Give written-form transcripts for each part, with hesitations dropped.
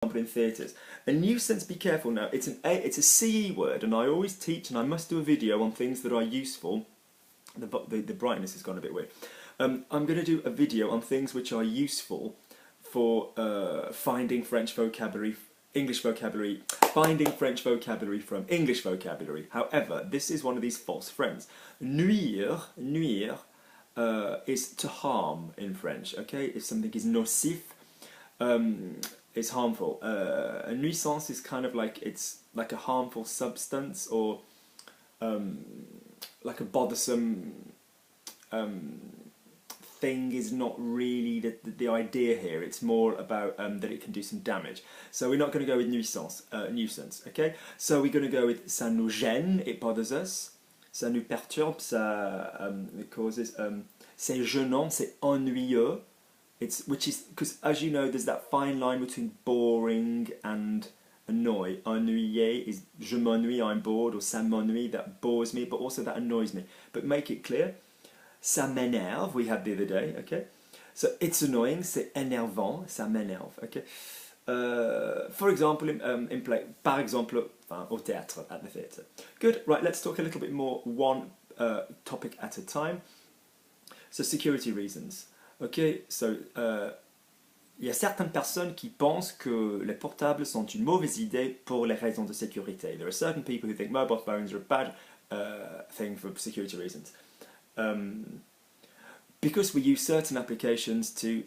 in theatres. A nuisance, be careful now, it's a CE word, and I always teach, and I must do a video on things that are useful. The brightness has gone a bit weird. I'm going to do a video on things which are useful for finding French vocabulary, English vocabulary, finding French vocabulary from English vocabulary. However, this is one of these false friends. Nuire is to harm in French, okay? If something is nocif, it's harmful. A nuisance is kind of like, it's like a harmful substance, or like a bothersome thing is not really the idea here. It's more about that it can do some damage. So we're not going to go with nuisance, okay? So we're going to go with ça nous gêne, it bothers us. Ça nous perturbe, ça it causes. C'est gênant, c'est ennuyeux. Which is, because as you know, there's that fine line between boring and annoy. Ennuyer is je m'ennuie, I'm bored, or ça m'ennuie, that bores me, but also that annoys me. But make it clear. Ça m'énerve, we had the other day, okay? So it's annoying, c'est énervant, ça m'énerve, okay? For example, in play, par exemple, au théâtre, at the theatre. Good, right, let's talk a little bit more, one topic at a time. So security reasons. Okay, so il y a certaines personnes qui pensent que les portables sont une mauvaise idée pour les raisons de sécurité. There are certain people who think mobile phones are a bad thing for security reasons. Because we use certain applications to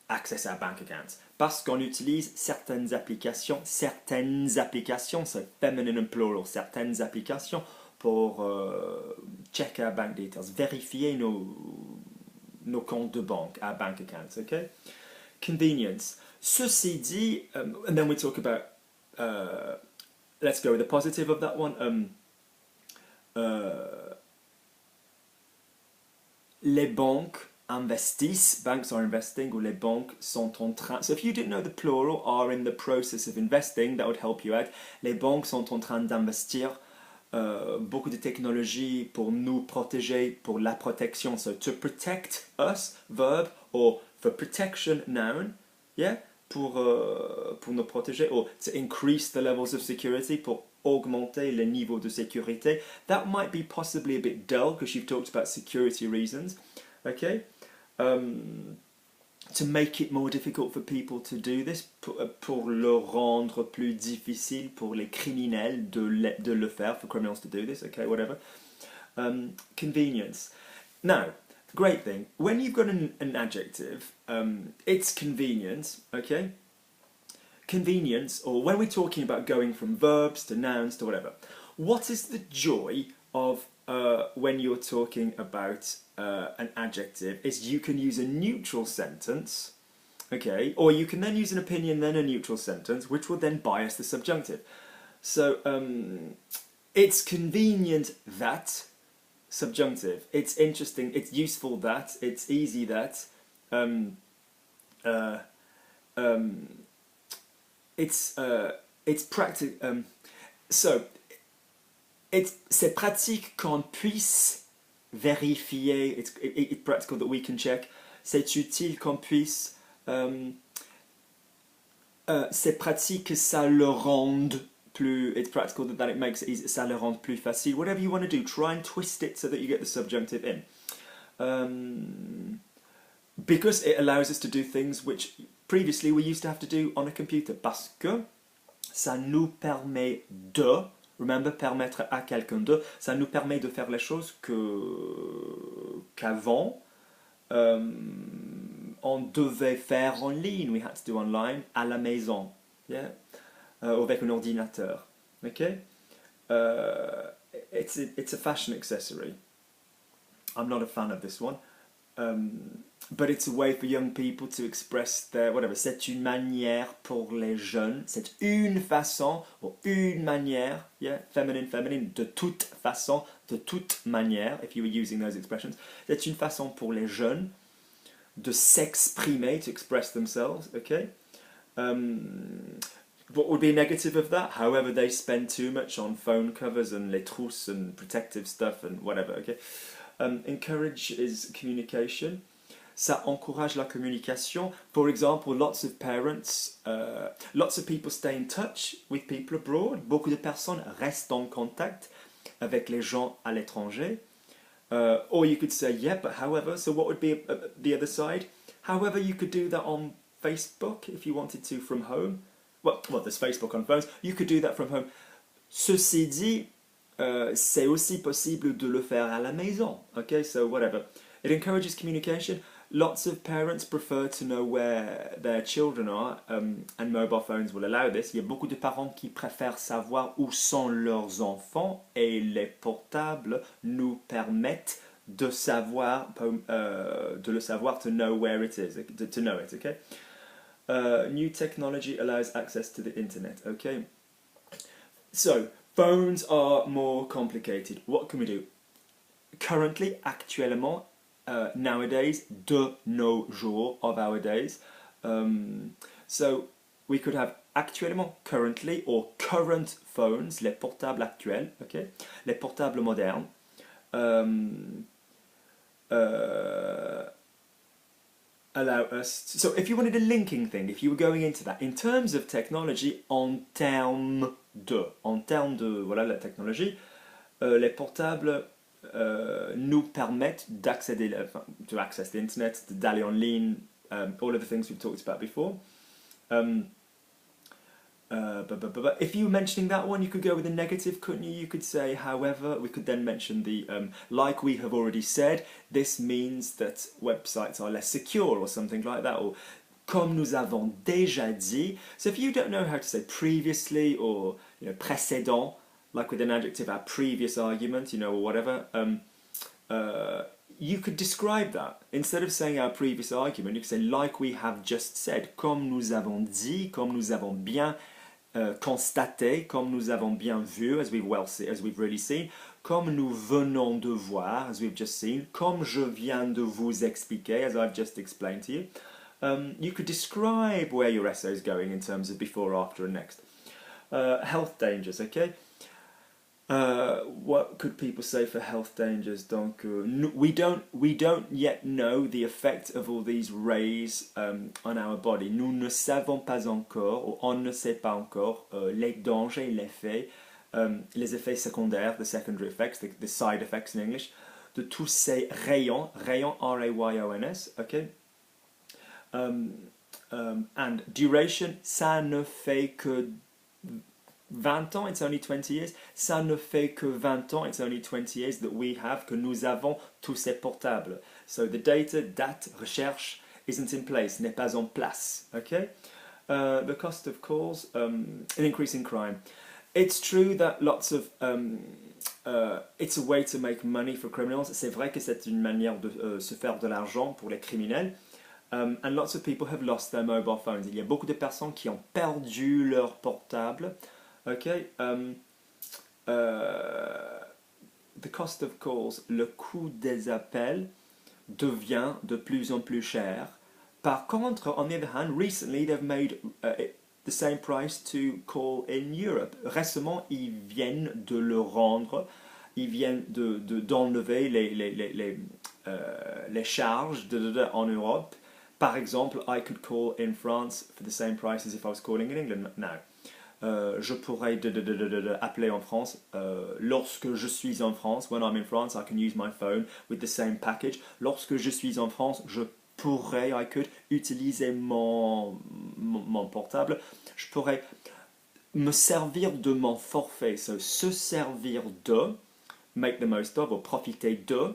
access our bank accounts. Parce qu'on utilise certaines applications, c'est feminine and plural, certaines applications pour check our bank details, vérifier nos comptes de banque, our bank accounts, okay? Convenience. Ceci dit, and then we talk about, let's go with the positive of that one. Les banques investissent, banks are investing, or les banques sont en train. So if you didn't know the plural, are in the process of investing, that would help you out. Les banques sont en train d'investir beaucoup de technologies pour nous protéger, pour la protection. So to protect us, verb, or for protection, noun, yeah, pour nous protéger, or to increase the levels of security, pour augmenter le niveau de sécurité. That might be possibly a bit dull because you've talked about security reasons, okay? To make it more difficult for people to do this, pour le rendre plus difficile pour les criminels de le faire, for criminals to do this, okay, whatever. Convenience. Now, the great thing, when you've got an adjective, it's convenient, okay? Convenience, or when we're talking about going from verbs to nouns to whatever, what is the joy of when you're talking about an adjective is you can use a neutral sentence, okay, or you can then use an opinion, then a neutral sentence, which will then bias the subjunctive. So it's convenient that, subjunctive, it's interesting, it's useful that, it's easy that, it's practical. So c'est pratique qu'on puisse vérifier. It's practical that we can check. C'est utile qu'on puisse. C'est pratique que ça le rende plus. It's practical that it makes it easy. Ça le rende plus facile. Whatever you want to do, try and twist it so that you get the subjunctive in. Because it allows us to do things which previously we used to have to do on a computer. Parce que ça nous permet de, remember, permettre à quelqu'un de, ça nous permet de faire les choses qu'avant on devait faire en ligne, we had to do online, à la maison, yeah? Avec un ordinateur, okay? It's a fashion accessory. I'm not a fan of this one. But it's a way for young people to express their whatever. C'est une manière pour les jeunes. C'est une façon ou une manière. Yeah, feminine. De toute façon, de toute manière. If you were using those expressions, c'est une façon pour les jeunes de s'exprimer, to express themselves. Okay. What would be a negative of that? However, they spend too much on phone covers and les trousses and protective stuff and whatever. Okay. Encourage is communication. ça encourage la communication. For example, lots of parents, lots of people stay in touch with people abroad. Beaucoup de personnes restent en contact avec les gens à l'étranger. Or you could say, yeah, but however, so what would be the other side? However, you could do that on Facebook if you wanted to from home. Well, there's Facebook on phones. You could do that from home. Ceci dit, c'est aussi possible de le faire à la maison. Okay, so whatever. It encourages communication. Lots of parents prefer to know where their children are, and mobile phones will allow this. Il y a beaucoup de parents qui préfèrent savoir où sont leurs enfants, et les portables nous permettent de savoir, de le savoir, to know where it is, to know it, okay? New technology allows access to the internet, okay? So, phones are more complicated. What can we do? Currently, actuellement, nowadays, de nos jours, of our days. So we could have actuellement, currently, or current phones, les portables actuels, okay? Les portables modernes. Allow us to, so if you wanted a linking thing, if you were going into that, in terms of technology, en termes de, voilà la technologie, les portables nous permettent d'accéder, to access the internet, d'aller en ligne, all of the things we've talked about before. But if you were mentioning that one, you could go with a negative, couldn't you? You could say, however, we could then mention the, like we have already said, this means that websites are less secure or something like that, or comme nous avons déjà dit. So if you don't know how to say previously or, you know, précédent, like with an adjective, our previous argument, you know, or whatever, you could describe that. Instead of saying our previous argument, you could say, like we have just said, comme nous avons dit, comme nous avons bien constaté, comme nous avons bien vu, as we've really seen, comme nous venons de voir, as we've just seen, comme je viens de vous expliquer, as I've just explained to you. You could describe where your essay is going in terms of before, after, and next. Health dangers, okay? What could people say for health dangers? Donc, we don't yet know the effect of all these rays on our body. Nous ne savons pas encore, ou on ne sait pas encore, les dangers, les effets secondaires, the secondary effects, the side effects in English, de tous ces rayons, R-A-Y-O-N-S, okay? And duration, ça ne fait que 20 ans, it's only 20 years. Ça ne fait que 20 ans, it's only 20 years that we have, que nous avons tous ces portables. So the data, date, recherche, isn't in place, n'est pas en place. Okay? The cost of calls, an increase in crime. It's true that lots of, it's a way to make money for criminals. C'est vrai que c'est une manière de se faire de l'argent pour les criminels. And lots of people have lost their mobile phones. Il y a beaucoup de personnes qui ont perdu leur portable. Okay, the cost of calls, le coût des appels devient de plus en plus cher. Par contre, on the other hand, recently they've made the same price to call in Europe. Récemment, ils viennent de le rendre, ils viennent d'enlever les charges en Europe. Par exemple, I could call in France for the same price as if I was calling in England now. Je pourrais appeler en France. Lorsque je suis en France, when I'm in France, I can use my phone with the same package. Lorsque je suis en France, je pourrais, I could, utiliser mon portable. Je pourrais me servir de mon forfait. So, se servir de, make the most of, or profiter de,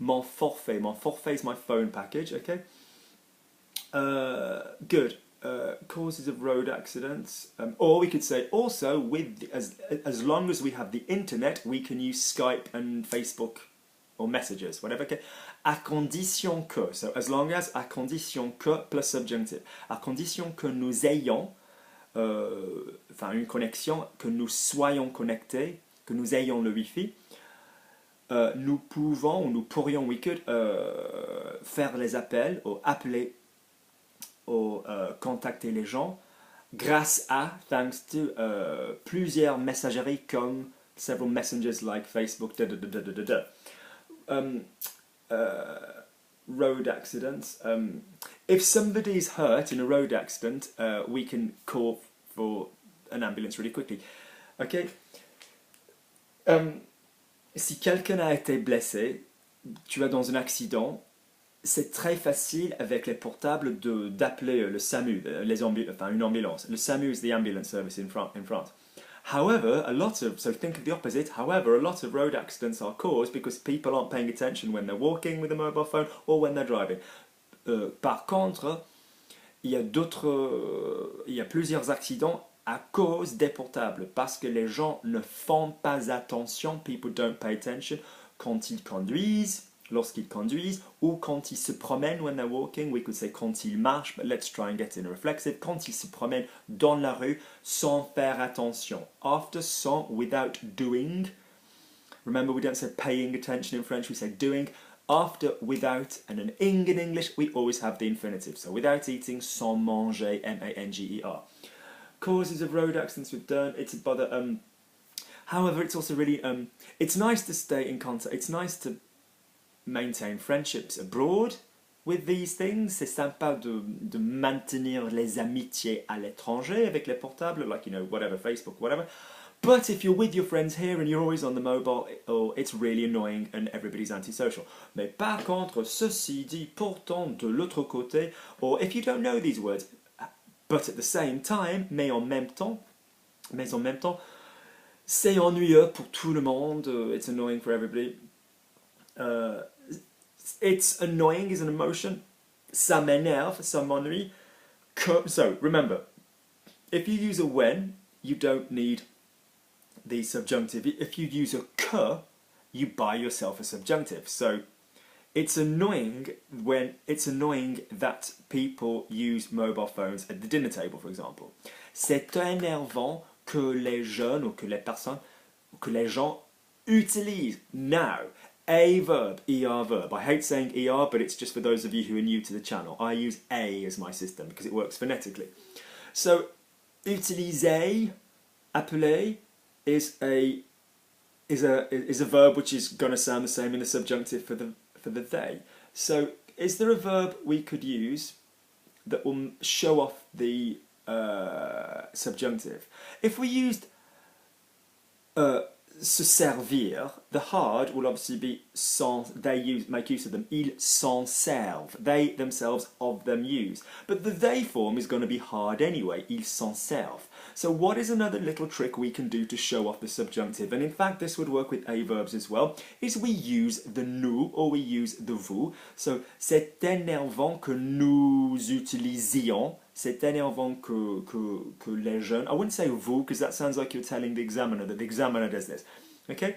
mon forfait. Mon forfait is my phone package, okay? Good. Causes of road accidents, or we could say also with as long as we have the internet, we can use Skype and Facebook or messages, whatever. Okay, à condition que, so as long as, à condition que plus subjunctive, à condition que nous ayons, enfin une connexion, que nous soyons connectés, que nous ayons le Wi-Fi. Nous pouvons ou nous pourrions, we could, faire les appels ou appeler ou contacter les gens grâce à, thanks to, plusieurs messageries comme several messengers like Facebook, road accidents. If somebody's hurt in a road accident, we can call for an ambulance really quickly. Okay. Si quelqu'un a été blessé, tu es dans un accident, c'est très facile avec les portables d'appeler le SAMU, une ambulance. Le SAMU is the ambulance service in France. However, so think of the opposite, however, a lot of road accidents are caused because people aren't paying attention when they're walking with a mobile phone or when they're driving. Par contre, il y a plusieurs accidents à cause des portables, parce que les gens ne font pas attention, people don't pay attention, quand ils conduisent, lorsqu'ils conduisent, ou quand ils se promènent when they're walking, we could say quand ils marchent, but let's try and get in a reflexive, quand ils se promènent dans la rue sans faire attention. After sans, without doing, remember we don't say paying attention in French, we say doing. After, without, and an ing in English, we always have the infinitive. So without eating, sans manger, M-A-N-G-E-R. Causes of road accidents we've done, it's a bother. However, it's also really, it's nice to stay in contact, it's nice to maintain friendships abroad with these things. C'est sympa de maintenir les amitiés à l'étranger avec les portables, like, you know, whatever, Facebook, whatever. But if you're with your friends here and you're always on the mobile, it's really annoying and everybody's antisocial. Mais par contre, ceci dit, pourtant, de l'autre côté, or if you don't know these words, but at the same time, mais en même temps, c'est ennuyeux pour tout le monde, it's annoying for everybody. It's annoying is an emotion, ça m'énerve, ça m'ennuie. So, remember, if you use a when, you don't need the subjunctive. If you use a que, you buy yourself a subjunctive. So it's annoying that people use mobile phones at the dinner table, for example. C'est énervant que les jeunes ou que les personnes, que les gens utilisent now a verb, er verb. I hate saying er, but it's just for those of you who are new to the channel. I use a as my system because it works phonetically. So utiliser, appeler, is a verb which is going to sound the same in the subjunctive for the they. So is there a verb we could use that will show off the subjunctive? If we used se servir, the hard will obviously be make use of them. Ils s'en servent. They themselves of them use. But the they form is going to be hard anyway. Ils s'en servent. So what is another little trick we can do to show off the subjunctive? And in fact this would work with a verbs as well, is we use the nous or we use the vous. So c'est énervant que nous utilisions. C'est énervant que les jeunes. I wouldn't say vous because that sounds like you're telling the examiner that the examiner does this. Okay?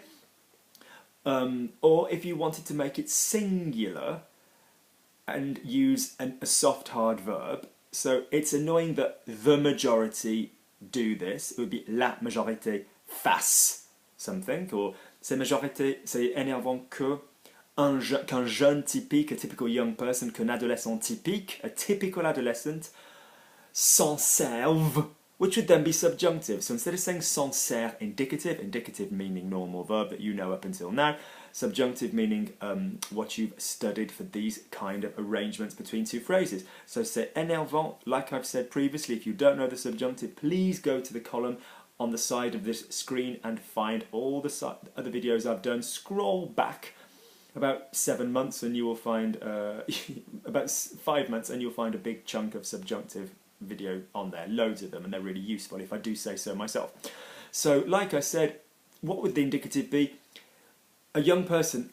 Or if you wanted to make it singular and use a soft hard verb, so it's annoying that the majority do this. It would be la majorité fasse something, or c'est énervant qu'un jeune typique, a typical young person, qu'un adolescent typique, a typical adolescent, s'en serve, which would then be subjunctive. So instead of saying s'en sert indicative, indicative meaning normal verb that you know up until now, subjunctive meaning what you've studied for these kind of arrangements between two phrases. So c'est énervant, like I've said previously, if you don't know the subjunctive, please go to the column on the side of this screen and find all the other videos I've done. Scroll back about 7 months and you will find, about 5 months and you'll find a big chunk of subjunctive video on there, loads of them, and they're really useful if I do say so myself. So like I said, what would the indicative be? A young person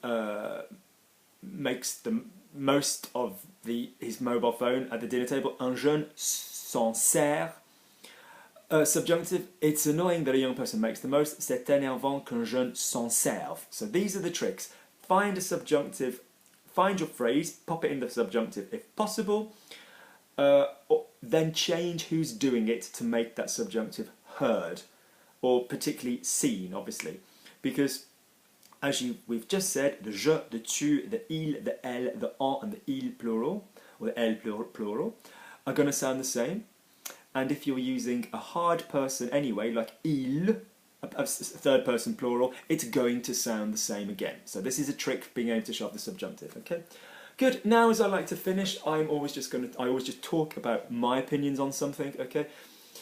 makes the most of his mobile phone at the dinner table. Un jeune s'en sert. Subjunctive, it's annoying that a young person makes the most. C'est énervant qu'un jeune s'en serve. So these are the tricks. Find a subjunctive, find your phrase, pop it in the subjunctive if possible, then change who's doing it to make that subjunctive heard, or particularly seen, obviously. Because, as we've just said, the je, the tu, the il, the elle, the on, and the il plural, or the elle plural, are going to sound the same. And if you're using a hard person anyway, like il, a third person plural, it's going to sound the same again. So this is a trick being able to show off the subjunctive, okay? Good. Now, as I like to finish, I always just talk about my opinions on something. Okay.